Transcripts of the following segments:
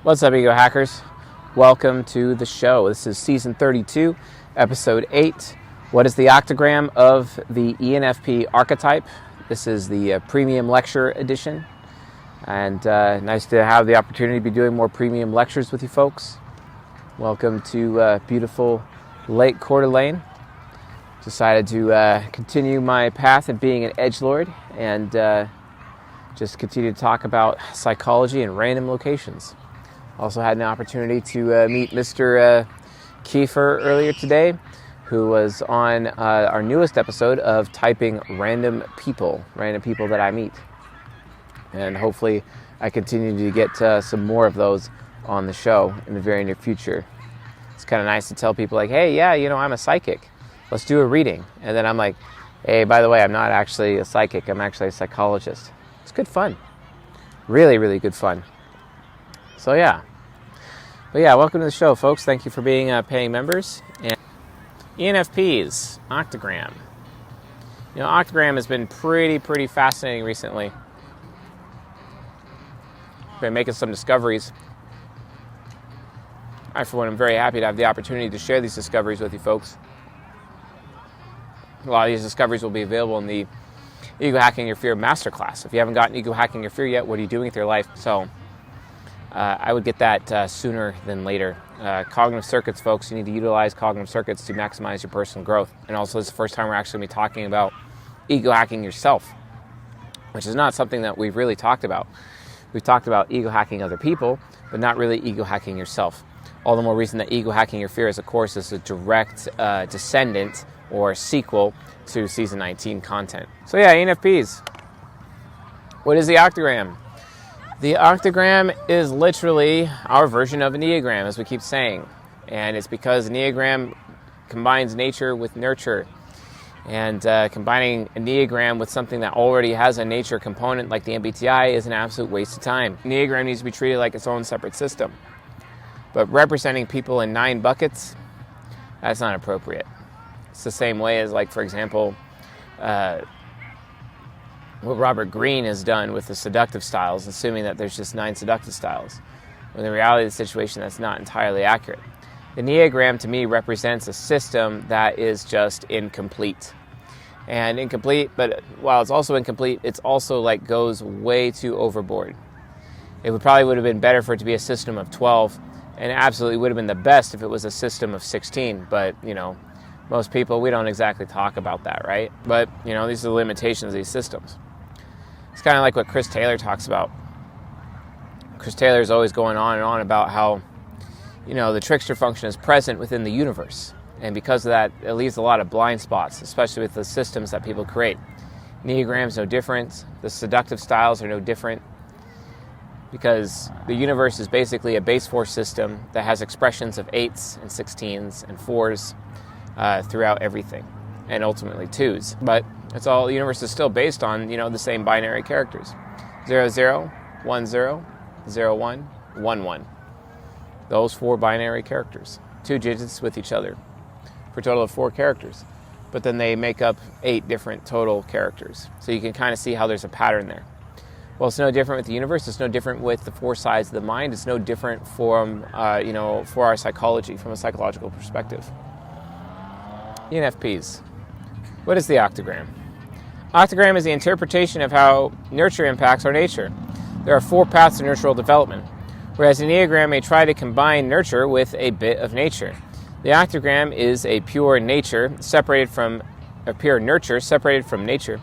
What's up, Ego Hackers? Welcome to the show. This is season 32, episode 8. What is the octagram of the ENFP archetype? This is the premium lecture edition. And nice to have the opportunity to be doing more premium lectures with you folks. Welcome to beautiful Lake Coeur d'Alene. Decided to continue my path of being an edgelord and just continue to talk about psychology in random locations. Also had an opportunity to meet Mr. Kiefer earlier today, who was on our newest episode of typing random people that I meet. And hopefully I continue to get some more of those on the show in the very near future. It's kind of nice to tell people like, hey, yeah, I'm a psychic. Let's do a reading. And then I'm like, hey, by the way, I'm not actually a psychic. I'm actually a psychologist. It's good fun. Really, really good fun. So yeah. But yeah, welcome to the show, folks. Thank you for being paying members. And ENFPs, Octagram. Octagram has been pretty fascinating recently. Been making some discoveries. I, for one, am very happy to have the opportunity to share these discoveries with you folks. A lot of these discoveries will be available in the Ego Hacking Your Fear Masterclass. If you haven't gotten Ego Hacking Your Fear yet, what are you doing with your life? So I would get that sooner than later. Cognitive circuits, folks, you need to utilize cognitive circuits to maximize your personal growth. And also, this is the first time we're actually going to be talking about ego hacking yourself, which is not something that we've really talked about. We've talked about ego hacking other people, but not really ego hacking yourself. All the more reason that Ego Hacking Your Fear is, of course, is a direct descendant or sequel to Season 19 content. So yeah, ENFPs. What is the octagram? The octagram is literally our version of an Enneagram, as we keep saying. And it's because Enneagram combines nature with nurture. And combining Enneagram with something that already has a nature component like the MBTI is an absolute waste of time. Enneagram needs to be treated like its own separate system. But representing people in 9 buckets, that's not appropriate. It's the same way as, like, for example, what Robert Greene has done with the seductive styles, assuming that there's just 9 seductive styles. When the reality of the situation, that's not entirely accurate. The Enneagram, to me, represents a system that is just incomplete. And incomplete, but while it's also incomplete, it's also like goes way too overboard. It would have been better for it to be a system of 12, and it absolutely would have been the best if it was a system of 16. But, most people, we don't exactly talk about that, right? But, these are the limitations of these systems. It's kind of like what Chris Taylor talks about. Chris Taylor is always going on and on about how, the trickster function is present within the universe. And because of that, it leaves a lot of blind spots, especially with the systems that people create. Enneagram's no different. The seductive styles are no different. Because the universe is basically a base force system that has expressions of 8s and 16s and 4s throughout everything, and ultimately 2s. But the universe is still based on, the same binary characters. 0, 0, 1, 0, 0, 1, 1, 1. Those 4 binary characters, 2 digits with each other, for a total of 4 characters. But then they make up 8 different total characters. So you can kind of see how there's a pattern there. Well, it's no different with the universe. It's no different with the 4 sides of the mind. It's no different from, for our psychology, from a psychological perspective. ENFPs. What is the octagram? Octagram is the interpretation of how nurture impacts our nature. There are 4 paths to nurtural development, whereas an Enneagram may try to combine nurture with a bit of nature. The octagram is a pure nurture separated from nature,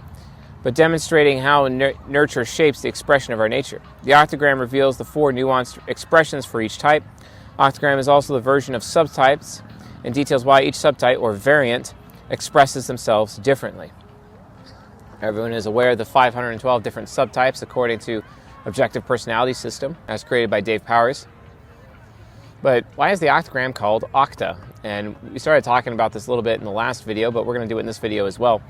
but demonstrating how nurture shapes the expression of our nature. The octagram reveals the 4 nuanced expressions for each type. Octagram is also the version of subtypes and details why each subtype or variant expresses themselves differently. Everyone is aware of the 512 different subtypes according to Objective Personality System, as created by Dave Powers. But why is the octagram called Octa? And we started talking about this a little bit in the last video, but we're going to do it in this video as well.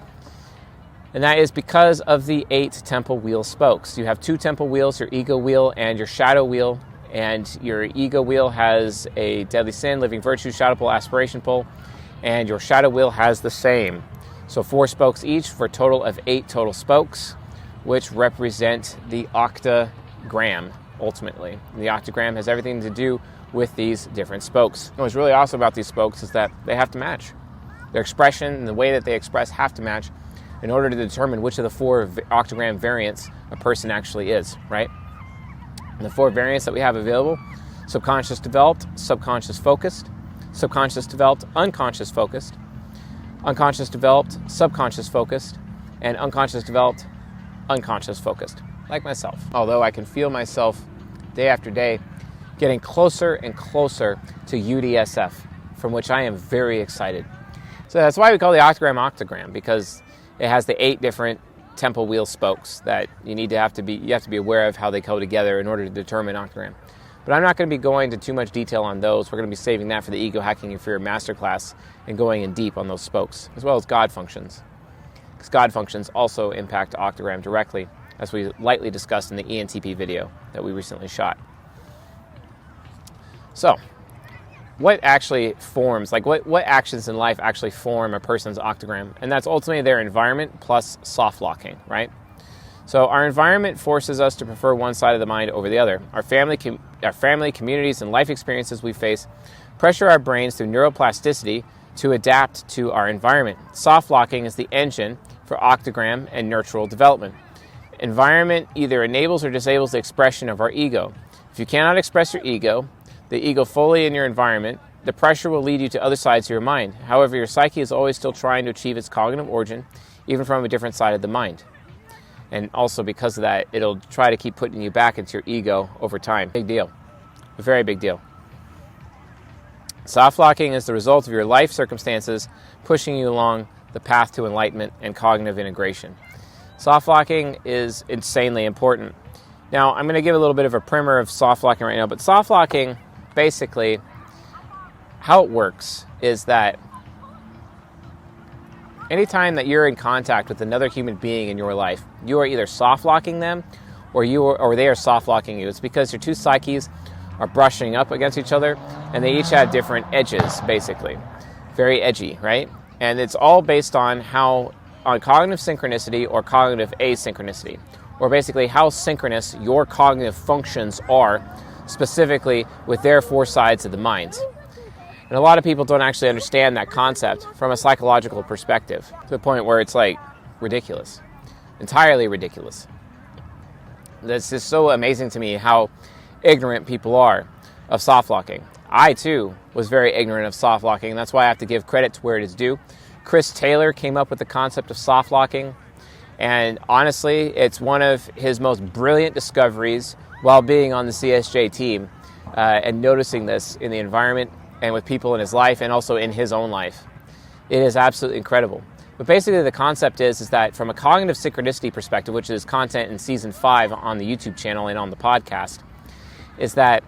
And that is because of the 8 temple wheel spokes. You have 2 temple wheels, your ego wheel and your shadow wheel. And your ego wheel has a deadly sin, living virtue, shadow pole, aspiration pole. And your shadow wheel has the same. So 4 spokes each for a total of 8 total spokes, which represent the octagram. ultimately. The octogram has everything to do with these different spokes. What's really awesome about these spokes is that they have to match. Their expression and the way that they express have to match in order to determine which of the 4 octogram variants a person actually is, right? And the 4 variants that we have available: subconscious developed, subconscious focused, subconscious developed, unconscious focused, unconscious developed, subconscious focused, and unconscious developed, unconscious focused, like myself. Although I can feel myself day after day getting closer and closer to UDSF, from which I am very excited. So that's why we call the octogram, because it has the 8 different temple wheel spokes that you have to be aware of how they go together in order to determine octogram. But I'm not going to be going into too much detail on those. We're going to be saving that for the Ego Hacking Your Fear Masterclass and going in deep on those spokes, as well as God functions. Because God functions also impact octogram directly, as we lightly discussed in the ENTP video that we recently shot. So, what actually forms, what actions in life actually form a person's octogram? And that's ultimately their environment plus soft locking, right? So our environment forces us to prefer one side of the mind over the other. Our family, communities, and life experiences we face pressure our brains through neuroplasticity to adapt to our environment. Soft locking is the engine for octogram and nurtural development. Environment either enables or disables the expression of our ego. If you cannot express your ego, the ego fully in your environment, the pressure will lead you to other sides of your mind. However, your psyche is always still trying to achieve its cognitive origin, even from a different side of the mind. And also because of that, it'll try to keep putting you back into your ego over time. Big deal. A very big deal. Soft locking is the result of your life circumstances pushing you along the path to enlightenment and cognitive integration. Soft locking is insanely important. Now, I'm going to give a little bit of a primer of soft locking right now, but soft locking, basically, how it works is that anytime that you're in contact with another human being in your life, you are either soft locking them or they are soft locking you. It's because your two psyches are brushing up against each other, and they each have different edges, basically. Very edgy, right? And it's all based on cognitive synchronicity or cognitive asynchronicity, or basically how synchronous your cognitive functions are, specifically with their 4 sides of the mind. And a lot of people don't actually understand that concept from a psychological perspective, to the point where it's like ridiculous, entirely ridiculous. This is so amazing to me how ignorant people are of soft locking. I too was very ignorant of soft locking, and that's why I have to give credit to where it is due. Chris Taylor came up with the concept of soft locking, and honestly, it's one of his most brilliant discoveries while being on the CSJ team and noticing this in the environment and with people in his life and also in his own life. It is absolutely incredible. But basically the concept is that from a cognitive synchronicity perspective, which is content in Season 5 on the YouTube channel and on the podcast, is that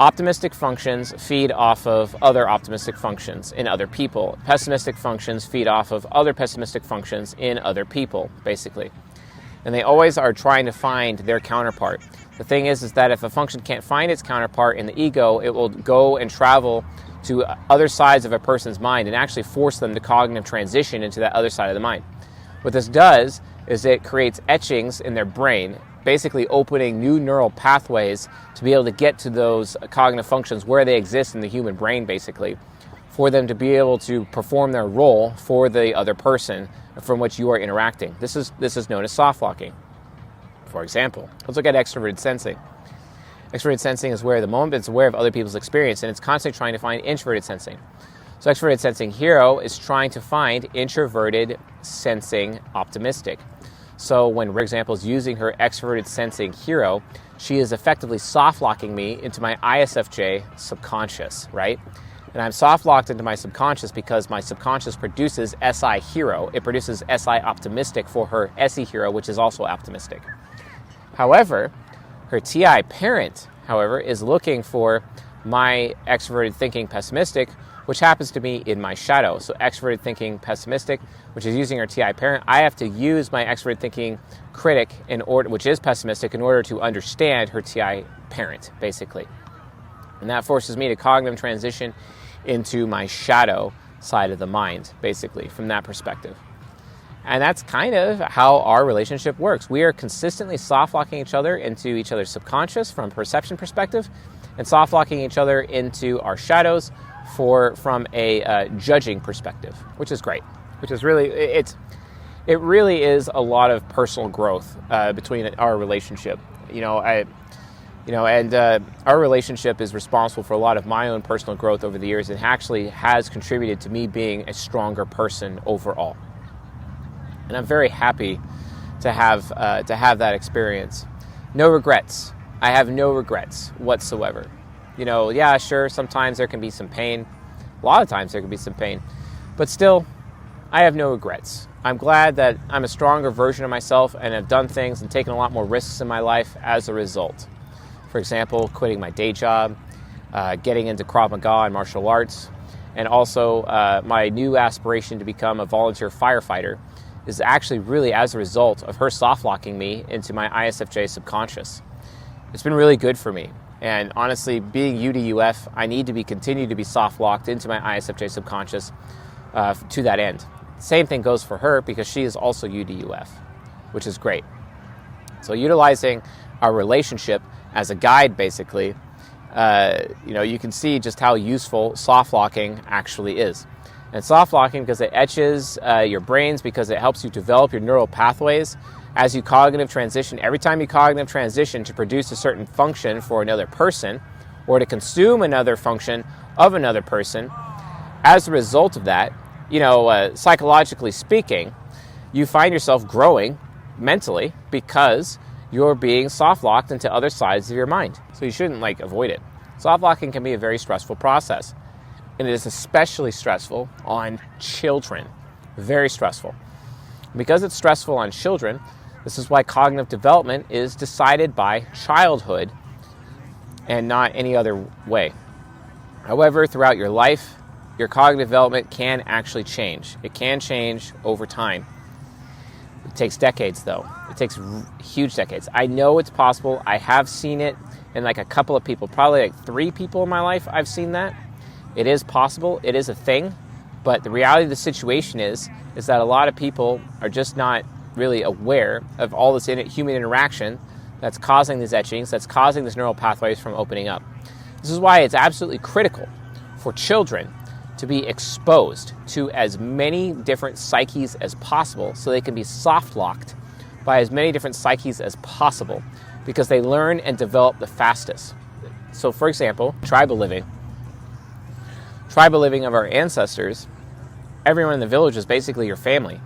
optimistic functions feed off of other optimistic functions in other people. Pessimistic functions feed off of other pessimistic functions in other people, basically. And they always are trying to find their counterpart. The thing is that if a function can't find its counterpart in the ego, it will go and travel to other sides of a person's mind and actually force them to cognitive transition into that other side of the mind. What this does is it creates etchings in their brain, basically opening new neural pathways to be able to get to those cognitive functions where they exist in the human brain, basically, for them to be able to perform their role for the other person from which you are interacting. This is known as soft locking. For example, let's look at extroverted sensing. Extroverted sensing is where the moment it's aware of other people's experience, and it's constantly trying to find introverted sensing. So extroverted sensing hero is trying to find introverted sensing optimistic. So when, for example, is using her extroverted sensing hero, she is effectively soft locking me into my ISFJ subconscious, right? And I'm soft locked into my subconscious because my subconscious produces SI hero. It produces SI optimistic for her SE hero, which is also optimistic. However, her TI parent, is looking for my extroverted thinking pessimistic, which happens to be in my shadow. So extroverted thinking pessimistic, which is using her TI parent, I have to use my extroverted thinking critic which is pessimistic, in order to understand her TI parent, basically. And that forces me to cognitive transition into my shadow side of the mind, basically, from that perspective. And that's kind of how our relationship works. We are consistently soft-locking each other into each other's subconscious from a perception perspective, and soft-locking each other into our shadows from a judging perspective, which is great. Which is really, it really is a lot of personal growth between our relationship. Our relationship is responsible for a lot of my own personal growth over the years, and actually has contributed to me being a stronger person overall. And I'm very happy to have that experience. No regrets. I have no regrets whatsoever. Yeah, sure, sometimes there can be some pain. A lot of times there can be some pain. But still, I have no regrets. I'm glad that I'm a stronger version of myself and have done things and taken a lot more risks in my life as a result. For example, quitting my day job, getting into Krav Maga and martial arts, and also my new aspiration to become a volunteer firefighter is actually really as a result of her soft-locking me into my ISFJ subconscious. It's been really good for me. And honestly, being UDUF, I need to continue to be soft-locked into my ISFJ subconscious to that end. Same thing goes for her because she is also UDUF, which is great. So utilizing our relationship as a guide, basically, you can see just how useful soft-locking actually is. And soft-locking because it etches your brains, because it helps you develop your neural pathways as you cognitive transition. Every time you cognitive transition to produce a certain function for another person or to consume another function of another person, as a result of that, psychologically speaking, you find yourself growing mentally because you're being soft-locked into other sides of your mind. So you shouldn't avoid it. Soft-locking can be a very stressful process. And it is especially stressful on children. Very stressful. Because it's stressful on children, this is why cognitive development is decided by childhood and not any other way. However, throughout your life, your cognitive development can actually change. It can change over time. It takes decades, though. It takes huge decades. I know it's possible. I have seen it in a couple of people, probably 3 people in my life I've seen that. It is possible. It is a thing. But the reality of the situation is that a lot of people are just not really aware of all this human interaction that's causing these etchings, that's causing these neural pathways from opening up. This is why it's absolutely critical for children to be exposed to as many different psyches as possible so they can be soft-locked by as many different psyches as possible because they learn and develop the fastest. So, for example, tribal living of our ancestors, everyone in the village is basically your family.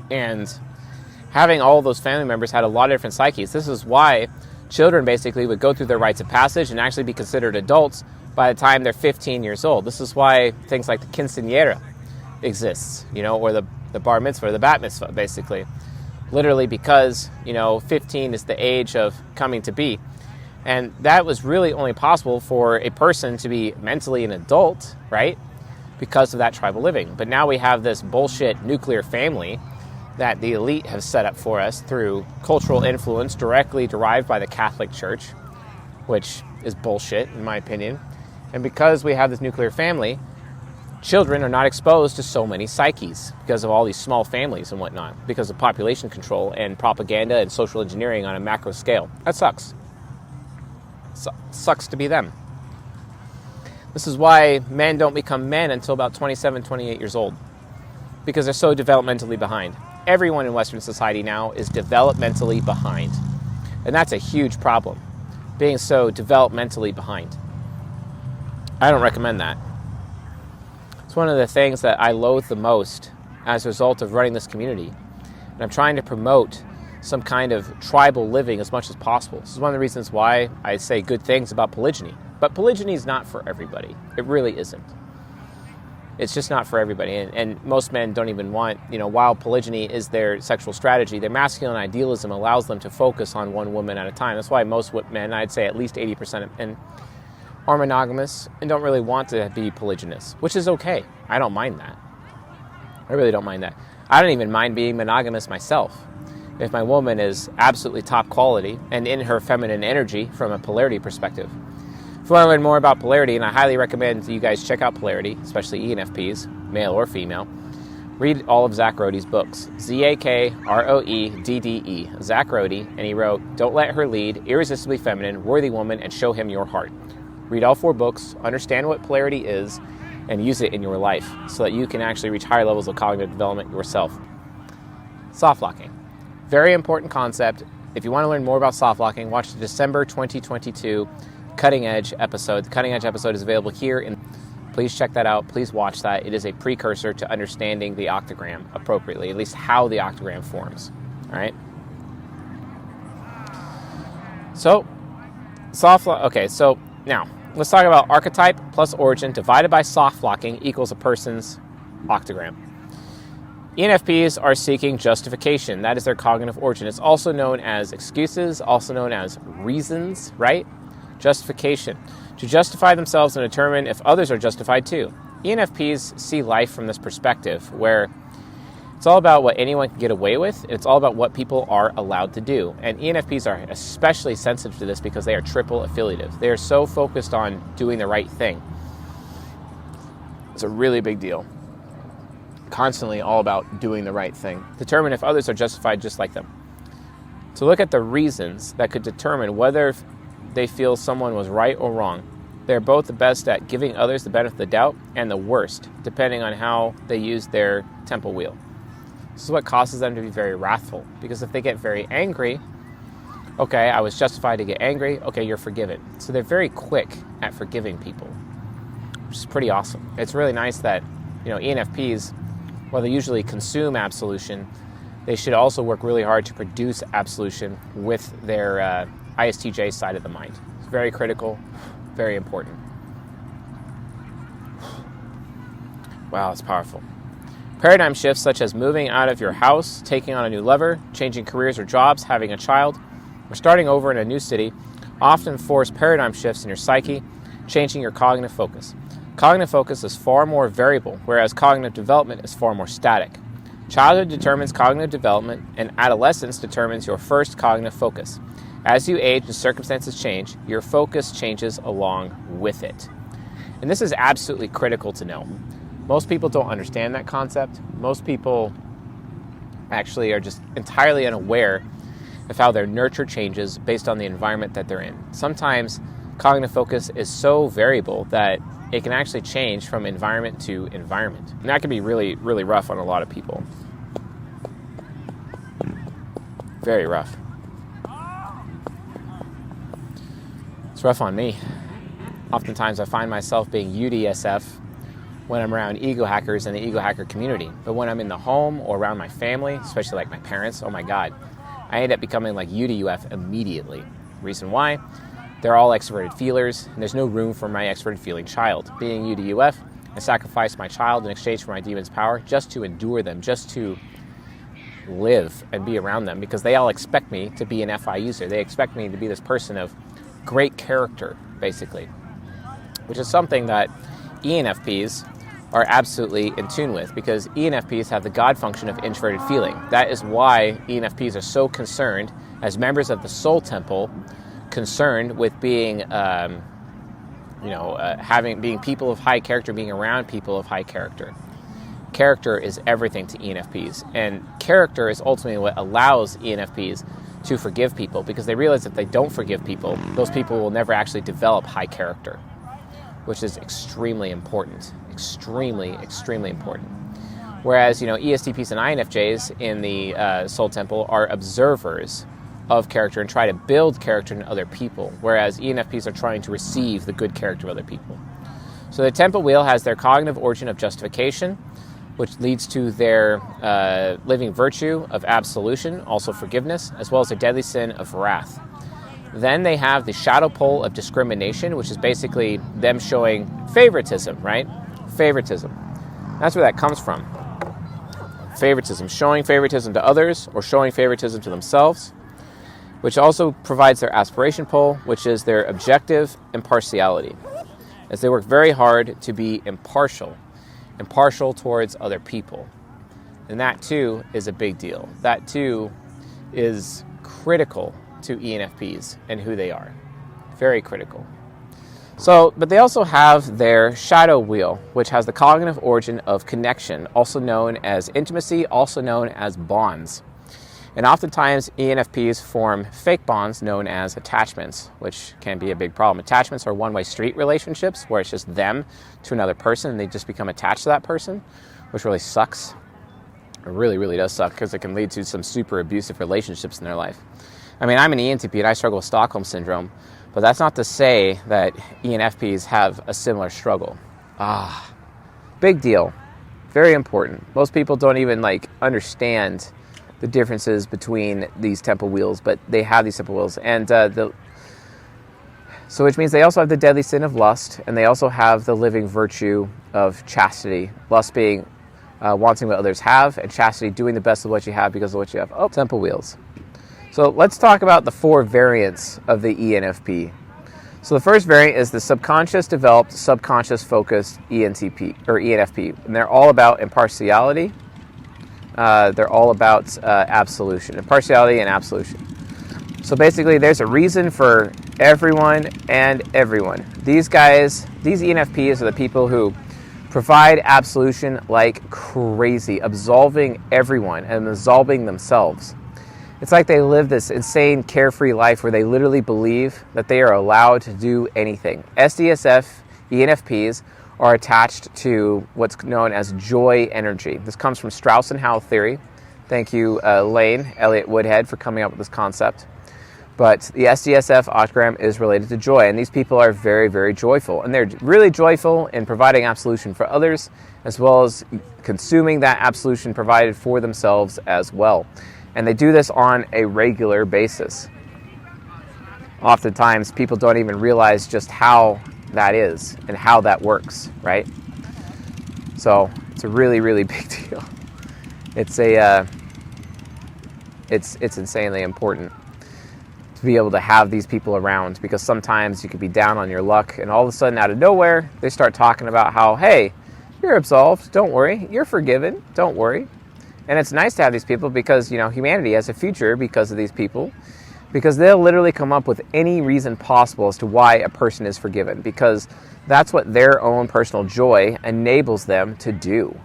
And having all those family members had a lot of different psyches. This is why children basically would go through their rites of passage and actually be considered adults by the time they're 15 years old. This is why things like the quinceañera exists, or the bar mitzvah or the bat mitzvah, basically. Literally because, 15 is the age of coming to be. And that was really only possible for a person to be mentally an adult, right? Because of that tribal living. But now we have this bullshit nuclear family that the elite have set up for us through cultural influence directly derived by the Catholic Church, which is bullshit in my opinion. And because we have this nuclear family, children are not exposed to so many psyches because of all these small families and whatnot, because of population control and propaganda and social engineering on a macro scale. That sucks. Sucks to be them. This is why men don't become men until about 27, 28 years old, because they're so developmentally behind. Everyone in Western society now is developmentally behind. And that's a huge problem, being so developmentally behind. I don't recommend that. It's one of the things that I loathe the most as a result of running this community. And I'm trying to promote some kind of tribal living as much as possible. This is one of the reasons why I say good things about polygyny. But polygyny is not for everybody. It really isn't. It's just not for everybody. And most men don't even want, while polygyny is their sexual strategy, their masculine idealism allows them to focus on one woman at a time. That's why most men, I'd say at least 80% of men, are monogamous and don't really want to be polygynous, which is okay. I don't mind that. I really don't mind that. I don't even mind being monogamous myself. If my woman is absolutely top quality and in her feminine energy from a polarity perspective. If you want to learn more about polarity, and I highly recommend that you guys check out polarity, especially ENFPs, male or female, Read all of Zach Rohde's books. Zakroedde, Zach Rohde, and he wrote Don't Let Her Lead, Irresistibly Feminine, Worthy Woman, and Show Him Your Heart. Read all 4 books, understand what polarity is, and use it in your life so that you can actually reach higher levels of cognitive development yourself. Soft locking. Very important concept. If you want to learn more about soft locking, watch the December 2022 Cutting Edge episode. The Cutting Edge episode is available here. Please check that out. Please watch that. It is a precursor to understanding the octagram appropriately, at least how the octagram forms. All right? So, okay, so now let's talk about archetype plus origin divided by soft locking equals a person's octagram. ENFPs are seeking justification. That is their cognitive origin. It's also known as excuses, also known as reasons, right? Justification. To justify themselves and determine if others are justified too. ENFPs see life from this perspective where it's all about what anyone can get away with. It's all about what people are allowed to do. And ENFPs are especially sensitive to this because they are triple affiliative. They are so focused on doing the right thing. It's a really big deal. Constantly all about doing the right thing. Determine if others are justified just like them. To look at the reasons that could determine whether they feel someone was right or wrong. They're both the best at giving others the benefit of the doubt and the worst, depending on how they use their temple wheel. This is what causes them to be very wrathful, because if they get very angry, okay, I was justified to get angry, okay, you're forgiven. So they're very quick at forgiving people, which is pretty awesome. It's really nice that, ENFPs, while they usually consume absolution, they should also work really hard to produce absolution with their ISTJ side of the mind. It's very critical, very important. Wow, it's powerful. Paradigm shifts such as moving out of your house, taking on a new lover, changing careers or jobs, having a child, or starting over in a new city often force paradigm shifts in your psyche, changing your cognitive focus. Cognitive focus is far more variable, whereas cognitive development is far more static. Childhood determines cognitive development, and adolescence determines your first cognitive focus. As you age and circumstances change, your focus changes along with it. And this is absolutely critical to know. Most people don't understand that concept. Most people actually are just entirely unaware of how their nurture changes based on the environment that they're in. Sometimes cognitive focus is so variable that it can actually change from environment to environment. And that can be really, really rough on a lot of people. Very rough. It's rough on me. Oftentimes I find myself being UDSF when I'm around ego hackers and the ego hacker community. But when I'm in the home or around my family, especially like my parents, oh my God, I end up becoming like UDUF immediately. Reason why? They're all extroverted feelers, and there's no room for my extroverted feeling child. Being UDUF, I sacrifice my child in exchange for my demon's power just to endure them, just to live and be around them, because they all expect me to be an FI user. They expect me to be this person of great character, basically, which is something that ENFPs are absolutely in tune with, because ENFPs have the God function of introverted feeling. That is why ENFPs are so concerned, as members of the Soul Temple, concerned with being, being people of high character, being around people of high character. Character is everything to ENFPs, and character is ultimately what allows ENFPs to forgive people, because they realize if they don't forgive people, those people will never actually develop high character, which is extremely important. Extremely, extremely important. Whereas, ESTPs and INFJs in the Soul Temple are observers of character and try to build character in other people, whereas ENFPs are trying to receive the good character of other people. So the Temple Wheel has their cognitive origin of justification, which leads to their living virtue of absolution, also forgiveness, as well as their deadly sin of wrath. Then they have the shadow pole of discrimination, which is basically them showing favoritism, right? Favoritism. That's where that comes from. Favoritism, showing favoritism to others or showing favoritism to themselves, which also provides their aspiration pole, which is their objective impartiality, as they work very hard to be impartial towards other people. And that too is a big deal. That too is critical to ENFPs and who they are. Very critical. But they also have their shadow wheel, which has the cognitive origin of connection, also known as intimacy, also known as bonds. And oftentimes, ENFPs form fake bonds known as attachments, which can be a big problem. Attachments are one-way street relationships where it's just them to another person and they just become attached to that person, which really sucks. It really, really does suck because it can lead to some super abusive relationships in their life. I mean, I'm an ENTP and I struggle with Stockholm Syndrome, but that's not to say that ENFPs have a similar struggle. Big deal. Very important. Most people don't even understand the differences between these temple wheels, but they have these temple wheels. And so which means they also have the deadly sin of lust, and they also have the living virtue of chastity. Lust being wanting what others have, and chastity doing the best of what you have because of what you have. Temple wheels. So let's talk about the 4 variants of the ENFP. So the first variant is the subconscious developed, subconscious focused ENTP or ENFP, and they're all about impartiality. They're all about absolution, impartiality and absolution. So basically, there's a reason for everyone and everyone. These guys, these ENFPs are the people who provide absolution like crazy, absolving everyone and absolving themselves. It's like they live this insane, carefree life where they literally believe that they are allowed to do anything. SDSF ENFPs are attached to what's known as joy energy. This comes from Strauss and Howe theory. Thank you, Lane, Elliot Woodhead, for coming up with this concept. But the SDSF octagram is related to joy, and these people are very, very joyful. And they're really joyful in providing absolution for others, as well as consuming that absolution provided for themselves as well. And they do this on a regular basis. Oftentimes, people don't even realize just how that is and how that works, right? So it's a really, really big deal. It's insanely important to be able to have these people around, because sometimes you could be down on your luck and all of a sudden out of nowhere they start talking about how, hey, you're absolved, don't worry, you're forgiven, don't worry. And it's nice to have these people because, humanity has a future because of these people, because they'll literally come up with any reason possible as to why a person is forgiven, because that's what their own personal joy enables them to do.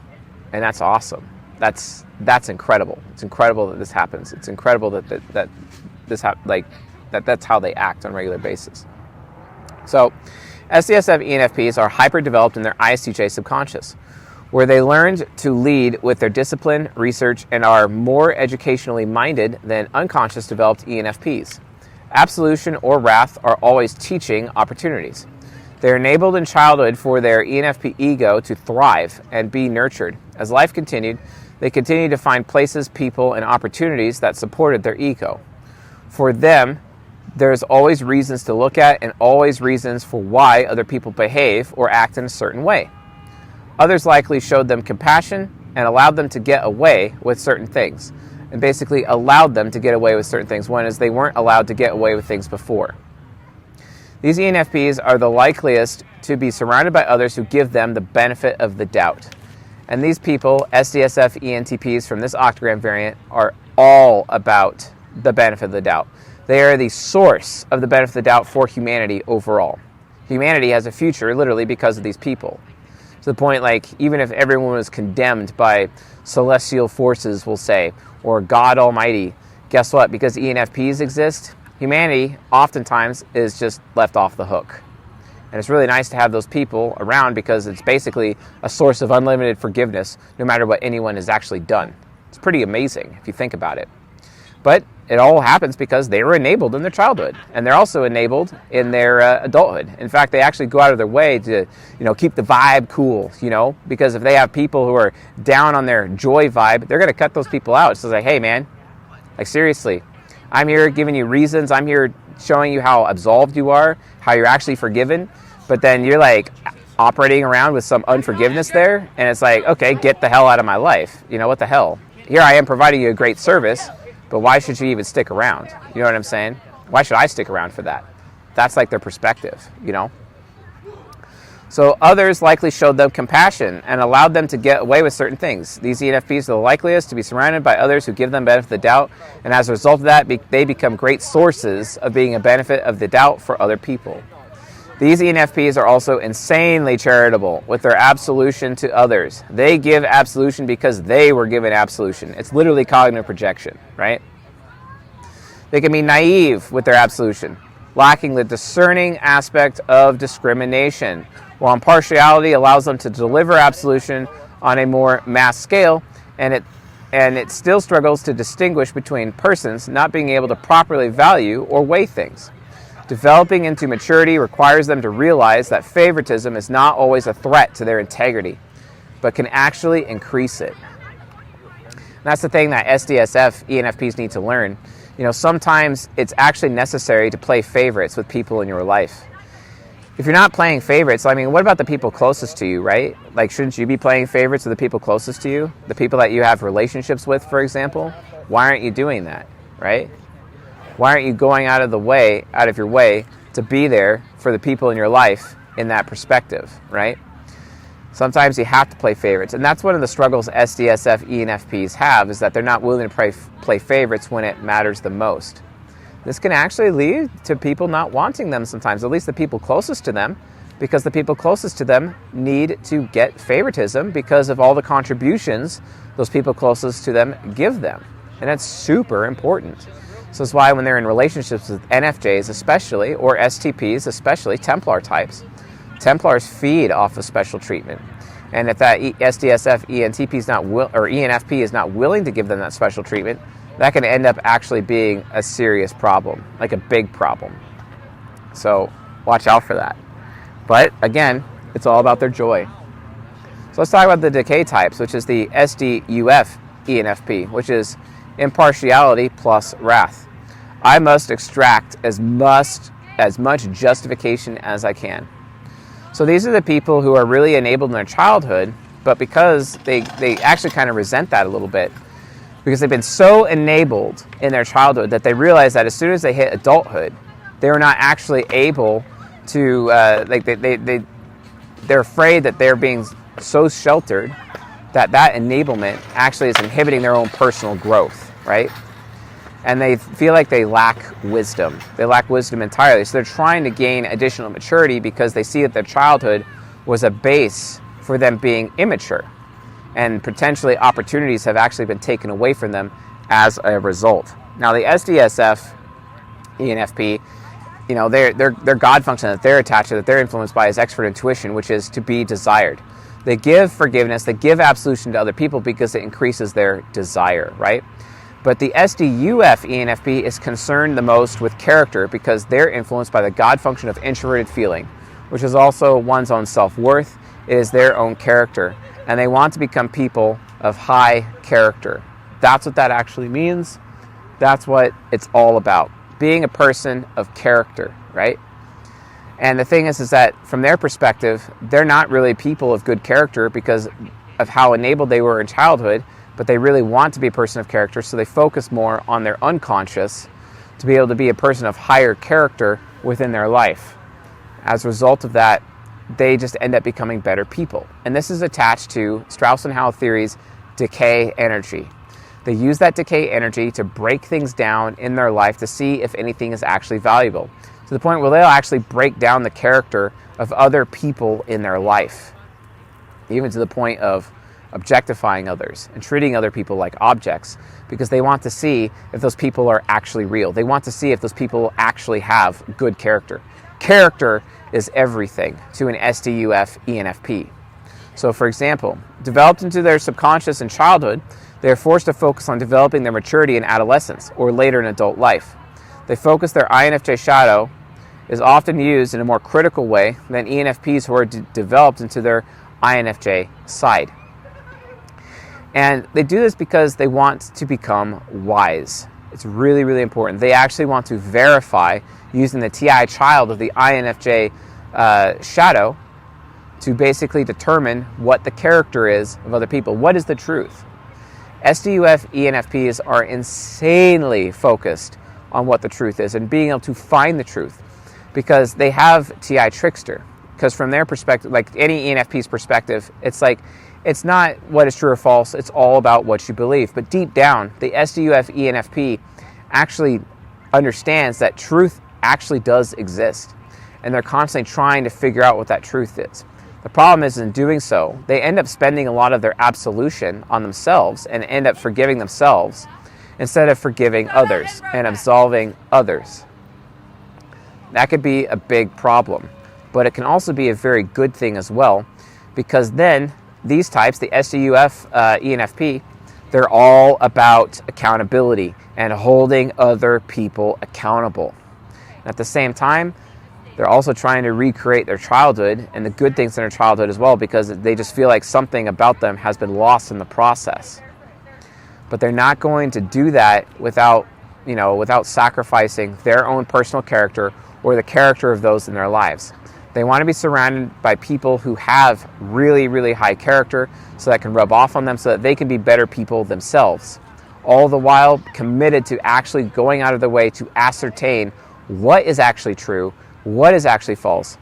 And that's awesome. That's incredible. It's incredible that this happens. It's incredible that that's how they act on a regular basis. So SDSF ENFPs are hyper-developed in their ISTJ subconscious, where they learned to lead with their discipline, research, and are more educationally minded than unconscious developed ENFPs. Absolution or wrath are always teaching opportunities. They're enabled in childhood for their ENFP ego to thrive and be nurtured. As life continued, they continued to find places, people, and opportunities that supported their ego. For them, there's always reasons to look at and always reasons for why other people behave or act in a certain way. Others likely showed them compassion and allowed them to get away with certain things, and basically allowed them to get away with certain things, whereas they weren't allowed to get away with things before. These ENFPs are the likeliest to be surrounded by others who give them the benefit of the doubt. And these people, SDSF ENTPs from this octagram variant, are all about the benefit of the doubt. They are the source of the benefit of the doubt for humanity overall. Humanity has a future literally because of these people. To the point, even if everyone was condemned by celestial forces, we'll say, or God Almighty, guess what? Because ENFPs exist, humanity oftentimes is just left off the hook. And it's really nice to have those people around because it's basically a source of unlimited forgiveness no matter what anyone has actually done. It's pretty amazing if you think about it. But it all happens because they were enabled in their childhood, and they're also enabled in their adulthood. In fact, they actually go out of their way to, keep the vibe cool, because if they have people who are down on their joy vibe, they're going to cut those people out. It's like, hey, man, seriously, I'm here giving you reasons. I'm here showing you how absolved you are, how you're actually forgiven. But then you're operating around with some unforgiveness there, and it's like, okay, get the hell out of my life. What the hell? Here I am providing you a great service. But why should you even stick around? You know what I'm saying? Why should I stick around for that? That's their perspective, So others likely showed them compassion and allowed them to get away with certain things. These ENFPs are the likeliest to be surrounded by others who give them benefit of the doubt, and as a result of that, they become great sources of being a benefit of the doubt for other people. These ENFPs are also insanely charitable with their absolution to others. They give absolution because they were given absolution. It's literally cognitive projection, right? They can be naive with their absolution, lacking the discerning aspect of discrimination, while impartiality allows them to deliver absolution on a more mass scale, and it still struggles to distinguish between persons not being able to properly value or weigh things. Developing into maturity requires them to realize that favoritism is not always a threat to their integrity, but can actually increase it. And that's the thing that SDSF ENFPs need to learn. Sometimes it's actually necessary to play favorites with people in your life. If you're not playing favorites, what about the people closest to you, right? Shouldn't you be playing favorites with the people closest to you? The people that you have relationships with, for example? Why aren't you doing that, right? Why aren't you going out of your way to be there for the people in your life in that perspective, right? Sometimes you have to play favorites. And that's one of the struggles SDSF ENFPs have, is that they're not willing to play favorites when it matters the most. This can actually lead to people not wanting them sometimes, at least the people closest to them, because the people closest to them need to get favoritism because of all the contributions those people closest to them give them. And that's super important. So that's why when they're in relationships with NFJs especially, or STPs especially, Templar types, Templars feed off of special treatment. And if that SDSF ENFP is not willing to give them that special treatment, that can end up actually being a serious problem, like a big problem. So watch out for that. But again, it's all about their joy. So let's talk about the decay types, which is the SDUF ENFP, which is impartiality plus wrath. I must extract as much justification as I can. So these are the people who are really enabled in their childhood, but because they actually kind of resent that a little bit, because they've been so enabled in their childhood that they realize that as soon as they hit adulthood, they're not actually able to, they're afraid that they're being so sheltered that enablement actually is inhibiting their own personal growth, right? And they feel like they lack wisdom. They lack wisdom entirely. So they're trying to gain additional maturity because they see that their childhood was a base for them being immature. And potentially opportunities have actually been taken away from them as a result. Now the SDSF ENFP, their God function that they're attached to, that they're influenced by, is expert intuition, which is to be desired. They give forgiveness, they give absolution to other people because it increases their desire, right? But the SDUF ENFP is concerned the most with character because they're influenced by the God function of introverted feeling, which is also one's own self-worth. It is their own character. And they want to become people of high character. That's what that actually means. That's what it's all about. Being a person of character, right? And the thing is that from their perspective, they're not really people of good character because of how enabled they were in childhood, but they really want to be a person of character, so they focus more on their unconscious to be able to be a person of higher character within their life. As a result of that, they just end up becoming better people. And this is attached to Strauss and Howe theory's decay energy. They use that decay energy to break things down in their life to see if anything is actually valuable, to the point where they'll actually break down the character of other people in their life, even to the point of objectifying others and treating other people like objects, because they want to see if those people are actually real. They want to see if those people actually have good character. Character is everything to an SDUF ENFP. So for example, developed into their subconscious in childhood, they are forced to focus on developing their maturity in adolescence or later in adult life. They focus their INFJ shadow is often used in a more critical way than ENFPs who are developed into their INFJ side. And they do this because they want to become wise. It's really, really important. They actually want to verify using the TI child of the INFJ shadow to basically determine what the character is of other people. What is the truth? SDUF ENFPs are insanely focused on what the truth is and being able to find the truth because they have TI trickster. Because from their perspective, like any ENFP's perspective, it's like, it's not what is true or false, it's all about what you believe. But deep down, the SDUF ENFP actually understands that truth actually does exist. and they're constantly trying to figure out what that truth is. The problem is, in doing so, they end up spending a lot of their absolution on themselves and end up forgiving themselves instead of forgiving others and absolving others. That could be a big problem, but it can also be a very good thing as well, because then these types, the SDUF, ENFP, they're all about accountability and holding other people accountable. And at the same time, they're also trying to recreate their childhood and the good things in their childhood as well, because they just feel like something about them has been lost in the process. But they're not going to do that without sacrificing their own personal character or the character of those in their lives. They want to be surrounded by people who have really, really high character, so that can rub off on them, so that they can be better people themselves. All the while committed to actually going out of their way to ascertain what is actually true, what is actually false.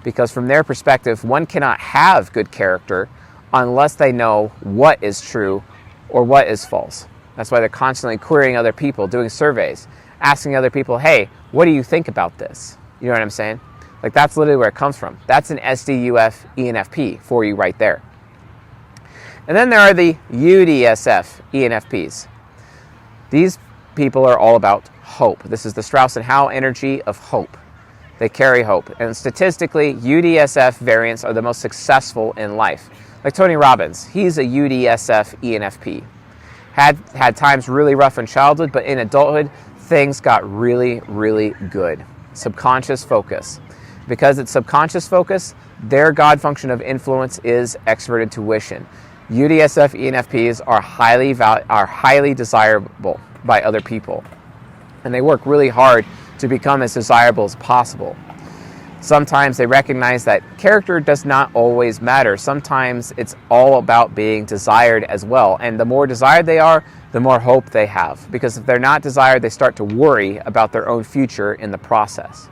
Because from their perspective, one cannot have good character unless they know what is true or what is false. That's why they're constantly querying other people, doing surveys, asking other people, hey, what do you think about this? You know what I'm saying? Like, that's literally where it comes from. That's an SDUF ENFP for you right there. And then there are the UDSF ENFPs. These people are all about hope. This is the Strauss and Howe energy of hope. They carry hope. And statistically, UDSF variants are the most successful in life. Like Tony Robbins, he's a UDSF ENFP. Had times really rough in childhood, but in adulthood, things got really, really good. Subconscious focus. Because it's subconscious focus, their God function of influence is extrovert intuition. UDSF ENFPs are highly desirable by other people. And they work really hard to become as desirable as possible. Sometimes they recognize that character does not always matter. Sometimes it's all about being desired as well. And the more desired they are, the more hope they have. Because if they're not desired, they start to worry about their own future in the process.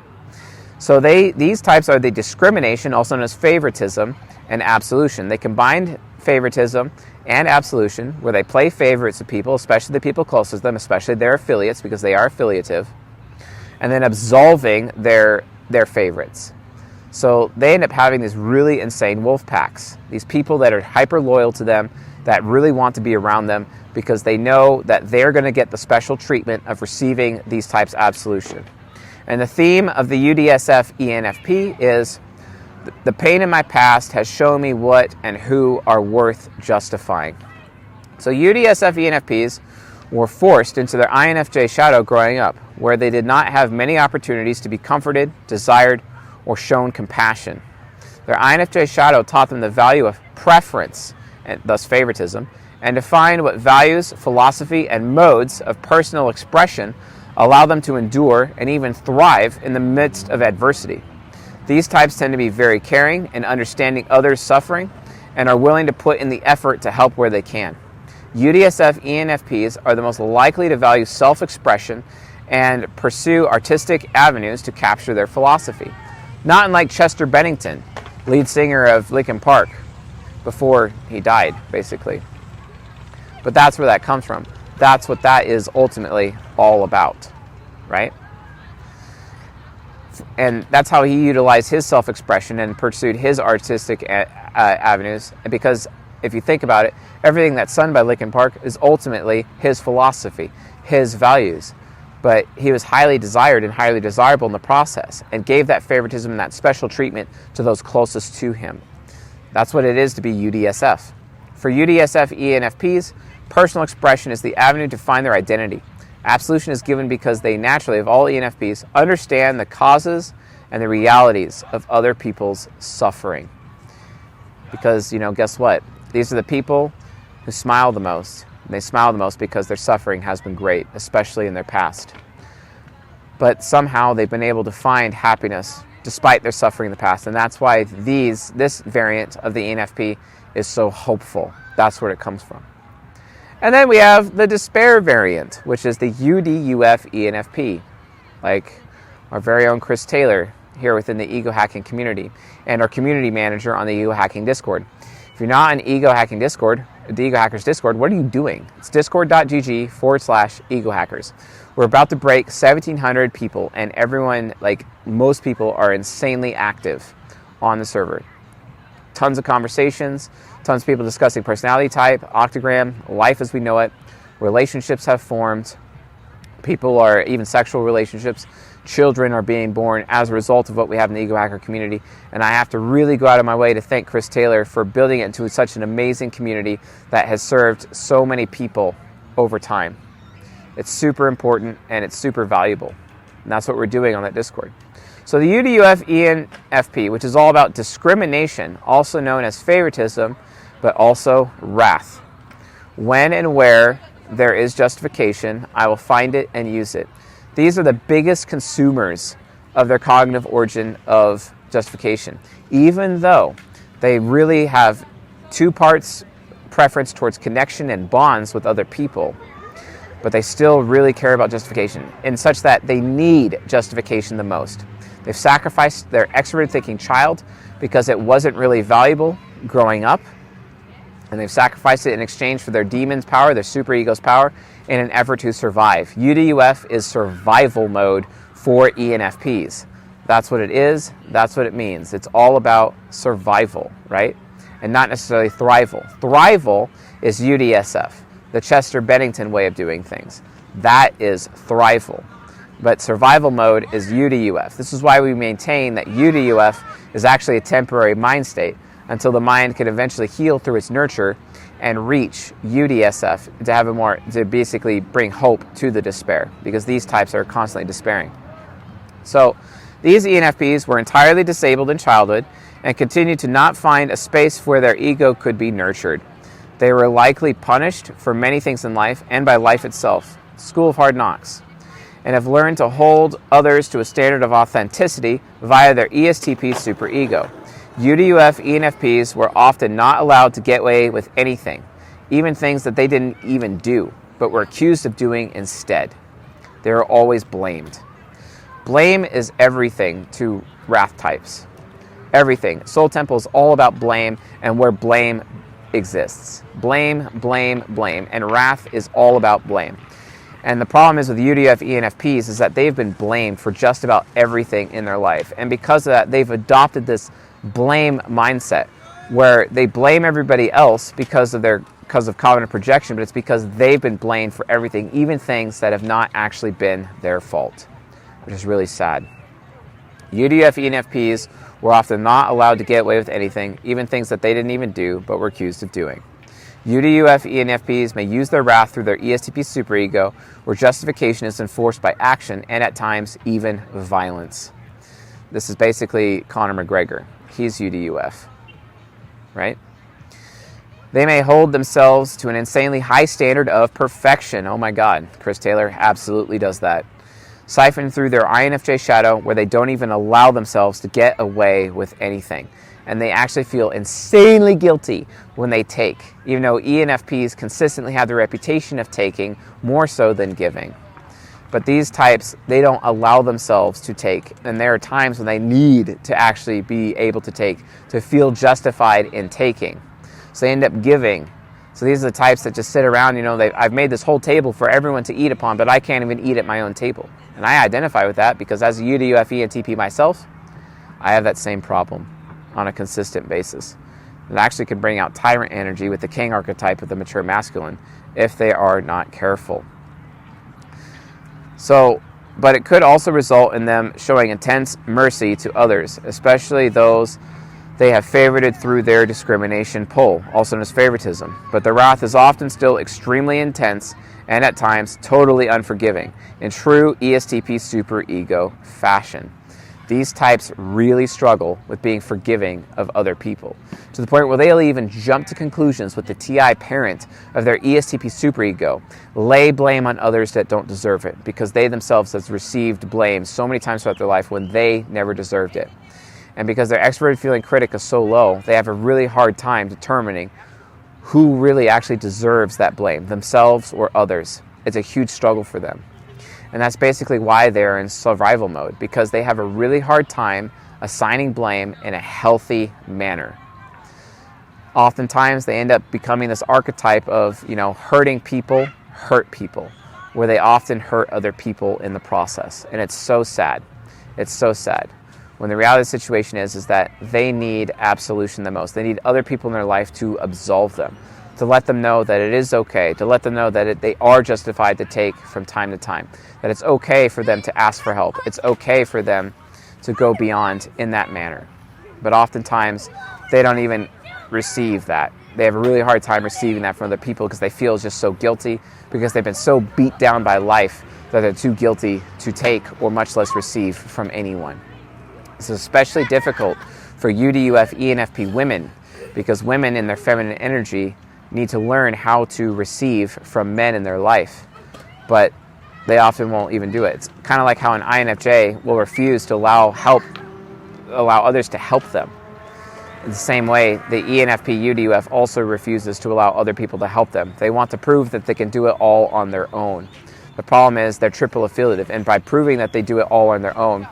So these types are the discrimination, also known as favoritism, and absolution. They combine favoritism and absolution, where they play favorites of people, especially the people closest to them, especially their affiliates, because they are affiliative, and then absolving their favorites. So they end up having these really insane wolf packs, these people that are hyper loyal to them, that really want to be around them because they know that they're going to get the special treatment of receiving these types of absolution. And the theme of the UDSF ENFP is, the pain in my past has shown me what and who are worth justifying. So UDSF ENFPs were forced into their INFJ shadow growing up, where they did not have many opportunities to be comforted, desired, or shown compassion. Their INFJ shadow taught them the value of preference, and thus favoritism, and defined what values, philosophy, and modes of personal expression allow them to endure and even thrive in the midst of adversity. These types tend to be very caring and understanding others' suffering, and are willing to put in the effort to help where they can. UDSF ENFPs are the most likely to value self-expression and pursue artistic avenues to capture their philosophy. Not unlike Chester Bennington, lead singer of Linkin Park, before he died, basically. But that's where that comes from. That's what that is ultimately all about, right? And that's how he utilized his self-expression and pursued his artistic avenues. Because if you think about it, everything that's sung by Linkin Park is ultimately his philosophy, his values. But he was highly desired and highly desirable in the process, and gave that favoritism and that special treatment to those closest to him. That's what it is to be UDSF. For UDSF ENFPs, personal expression is the avenue to find their identity. Absolution is given because they naturally, of all ENFPs, understand the causes and the realities of other people's suffering. Because, guess what? These are the people who smile the most. And they smile the most because their suffering has been great, especially in their past. But somehow they've been able to find happiness despite their suffering in the past. And that's why this variant of the ENFP is so hopeful. That's where it comes from. And then we have the despair variant, which is the UDUF ENFP, like our very own Chris Taylor here within the Ego Hacking community, and our community manager on the Ego Hacking Discord. If you're not on Ego Hacking Discord, the Ego Hackers Discord, what are you doing? It's discord.gg/ego hackers. We're about to break 1,700 people, and everyone, like most people, are insanely active on the server. Tons of conversations, tons of people discussing personality type, Octagram, life as we know it. Relationships have formed. People are, even sexual relationships, children are being born as a result of what we have in the Ego Hacker community. And I have to really go out of my way to thank Chris Taylor for building it into such an amazing community that has served so many people over time. It's super important and it's super valuable. And that's what we're doing on that Discord. So the UDUF ENFP, which is all about discrimination, also known as favoritism, but also wrath. When and where there is justification, I will find it and use it. These are the biggest consumers of their cognitive origin of justification, even though they really have two parts preference towards connection and bonds with other people, but they still really care about justification in such that they need justification the most. They've sacrificed their extroverted thinking child because it wasn't really valuable growing up, and they've sacrificed it in exchange for their demon's power, their superego's power, in an effort to survive. UDUF is survival mode for ENFPs. That's what it is. That's what it means. It's all about survival, right? And not necessarily thrival. Thrival is UDSF, the Chester Bennington way of doing things. That is thrival. But survival mode is UDUF. This is why we maintain that UDUF is actually a temporary mind state until the mind can eventually heal through its nurture and reach UDSF to basically bring hope to the despair, because these types are constantly despairing. So these ENFPs were entirely disabled in childhood and continue to not find a space where their ego could be nurtured. They were likely punished for many things in life and by life itself, school of hard knocks, and have learned to hold others to a standard of authenticity via their ESTP superego. UDUF ENFPs were often not allowed to get away with anything, even things that they didn't even do, but were accused of doing instead. They were always blamed. Blame is everything to wrath types. Everything. Soul Temple is all about blame and where blame exists. Blame, blame, blame. And wrath is all about blame. And the problem is with UDUF ENFPs is that they've been blamed for just about everything in their life. And because of that, they've adopted this blame mindset where they blame everybody else because of cognitive projection, but it's because they've been blamed for everything, even things that have not actually been their fault, which is really sad. UDUF ENFPs were often not allowed to get away with anything, even things that they didn't even do, but were accused of doing. UDUF ENFPs may use their wrath through their ESTP superego, where justification is enforced by action and at times even violence. This is basically Conor McGregor. He's UDUF, right? They may hold themselves to an insanely high standard of perfection. Oh my God, Chris Taylor absolutely does that. Siphon through their INFJ shadow where they don't even allow themselves to get away with anything. And they actually feel insanely guilty when they take, even though ENFPs consistently have the reputation of taking more so than giving. But these types, they don't allow themselves to take. And there are times when they need to actually be able to take, to feel justified in taking. So they end up giving. So these are the types that just sit around, I've made this whole table for everyone to eat upon, but I can't even eat at my own table. And I identify with that because as a UDUF ENTP myself, I have that same problem on a consistent basis. It actually can bring out tyrant energy with the king archetype of the mature masculine if they are not careful. But it could also result in them showing intense mercy to others, especially those they have favorited through their discrimination pull, also known as favoritism. But the wrath is often still extremely intense and at times totally unforgiving in true ESTP superego fashion. These types really struggle with being forgiving of other people, to the point where they'll even jump to conclusions with the TI parent of their ESTP superego, lay blame on others that don't deserve it, because they themselves have received blame so many times throughout their life when they never deserved it. And because their extroverted feeling critic is so low, they have a really hard time determining who really actually deserves that blame, themselves or others. It's a huge struggle for them. And that's basically why they're in survival mode, because they have a really hard time assigning blame in a healthy manner. Oftentimes they end up becoming this archetype of, hurting people hurt people, where they often hurt other people in the process. And it's so sad. It's so sad. When the reality of the situation is that they need absolution the most. They need other people in their life to absolve them, to let them know that it is okay, to let them know that they are justified to take from time to time, that it's okay for them to ask for help. It's okay for them to go beyond in that manner. But oftentimes they don't even receive that. They have a really hard time receiving that from other people because they feel just so guilty, because they've been so beat down by life that they're too guilty to take or much less receive from anyone. This is especially difficult for UDUF, ENFP women, because women in their feminine energy need to learn how to receive from men in their life, but they often won't even do it. It's kind of like how an INFJ will refuse to allow others to help them. In the same way, the ENFP UDUF also refuses to allow other people to help them. They want to prove that they can do it all on their own. The problem is they're triple affiliative, and by proving that they do it all on their own,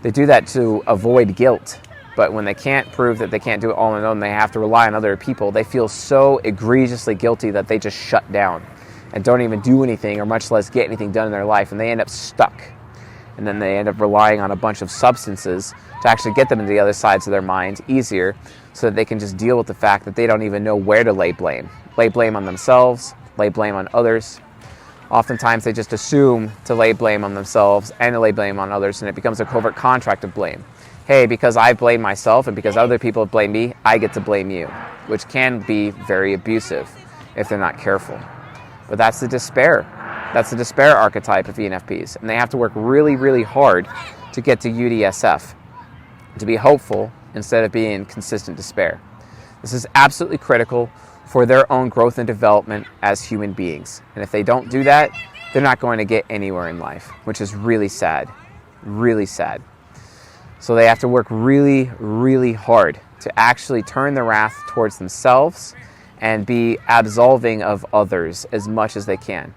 they do that to avoid guilt. But when they can't prove that they can't do it all on their own, they have to rely on other people. They feel so egregiously guilty that they just shut down and don't even do anything, or much less get anything done in their life, and they end up stuck. And then they end up relying on a bunch of substances to actually get them to the other sides of their mind easier, so that they can just deal with the fact that they don't even know where to lay blame. Lay blame on themselves, lay blame on others. Oftentimes they just assume to lay blame on themselves and to lay blame on others, and it becomes a covert contract of blame. Hey, because I blame myself and because other people blame me, I get to blame you, which can be very abusive if they're not careful. But that's the despair. That's the despair archetype of ENFPs, and they have to work really, really hard to get to UDSF, to be hopeful instead of being in consistent despair. This is absolutely critical for their own growth and development as human beings. And if they don't do that, they're not going to get anywhere in life, which is really sad, really sad. So they have to work really, really hard to actually turn the wrath towards themselves and be absolving of others as much as they can.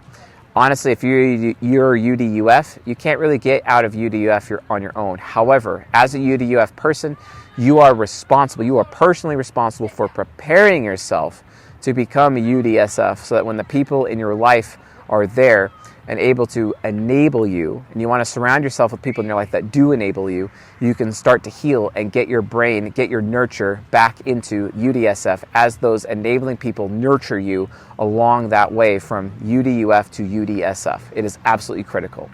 Honestly, if you're UDUF, you can't really get out of UDUF on your own. However, as a UDUF person, you are personally responsible for preparing yourself to become a UDSF, so that when the people in your life are there and able to enable you, and you want to surround yourself with people in your life that do enable you, you can start to heal and get your brain, get your nurture back into UDSF as those enabling people nurture you along that way from UDUF to UDSF. It is absolutely critical.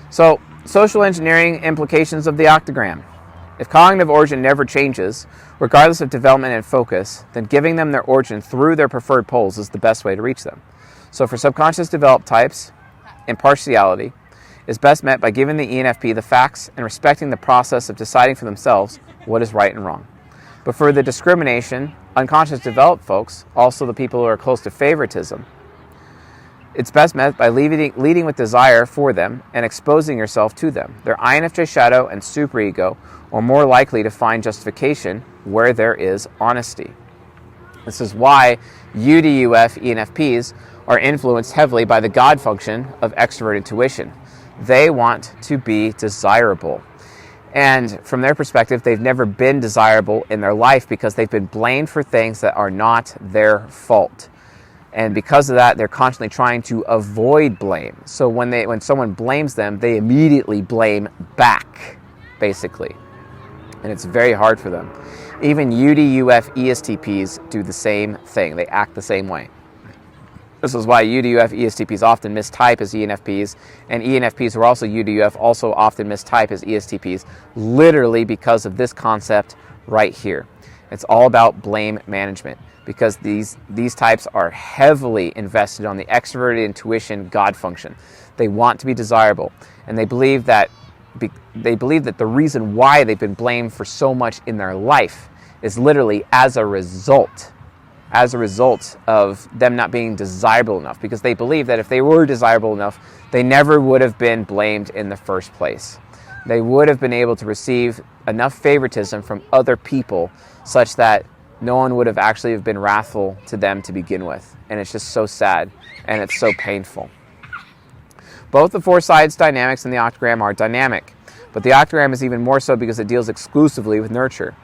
So, social engineering implications of the octagram. If cognitive origin never changes, regardless of development and focus, then giving them their origin through their preferred poles is the best way to reach them. So for subconscious developed types, impartiality is best met by giving the ENFP the facts and respecting the process of deciding for themselves what is right and wrong. But for the discrimination, unconscious developed folks, also the people who are close to favoritism, it's best met by leading with desire for them and exposing yourself to them. Their INFJ shadow and superego are more likely to find justification where there is honesty. This is why UDUF ENFPs are influenced heavily by the God function of extrovert intuition. They want to be desirable. And from their perspective, they've never been desirable in their life because they've been blamed for things that are not their fault. And because of that, they're constantly trying to avoid blame. So when someone blames them, they immediately blame back, basically. And it's very hard for them. Even UDUF ESTPs do the same thing. They act the same way. This is why UDUF ESTPs often mistype as ENFPs, and ENFPs who are also UDUF also often mistype as ESTPs, literally because of this concept right here. It's all about blame management, because these types are heavily invested on the extroverted intuition God function. They want to be desirable, and they believe that the reason why they've been blamed for so much in their life is literally as a result of them not being desirable enough, because they believe that if they were desirable enough, they never would have been blamed in the first place. They would have been able to receive enough favoritism from other people such that no one would have actually been wrathful to them to begin with. And it's just so sad, and it's so painful. Both the four sides dynamics and the octagram are dynamic, but the octagram is even more so because it deals exclusively with nurture.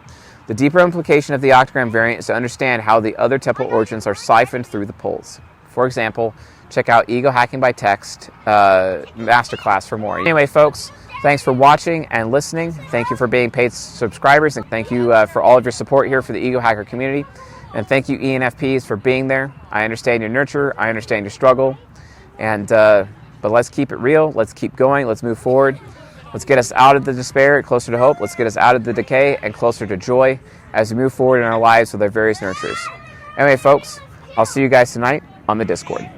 The deeper implication of the octagram variant is to understand how the other temporal origins are siphoned through the poles. For example, check out Ego Hacking by Text masterclass for more. Anyway, folks, thanks for watching and listening. Thank you for being paid subscribers, and thank you for all of your support here for the Ego Hacker community. And thank you, ENFPs, for being there. I understand your nurture. I understand your struggle. And but let's keep it real. Let's keep going. Let's move forward. Let's get us out of the despair, closer to hope. Let's get us out of the decay and closer to joy as we move forward in our lives with our various nurtures. Anyway, folks, I'll see you guys tonight on the Discord.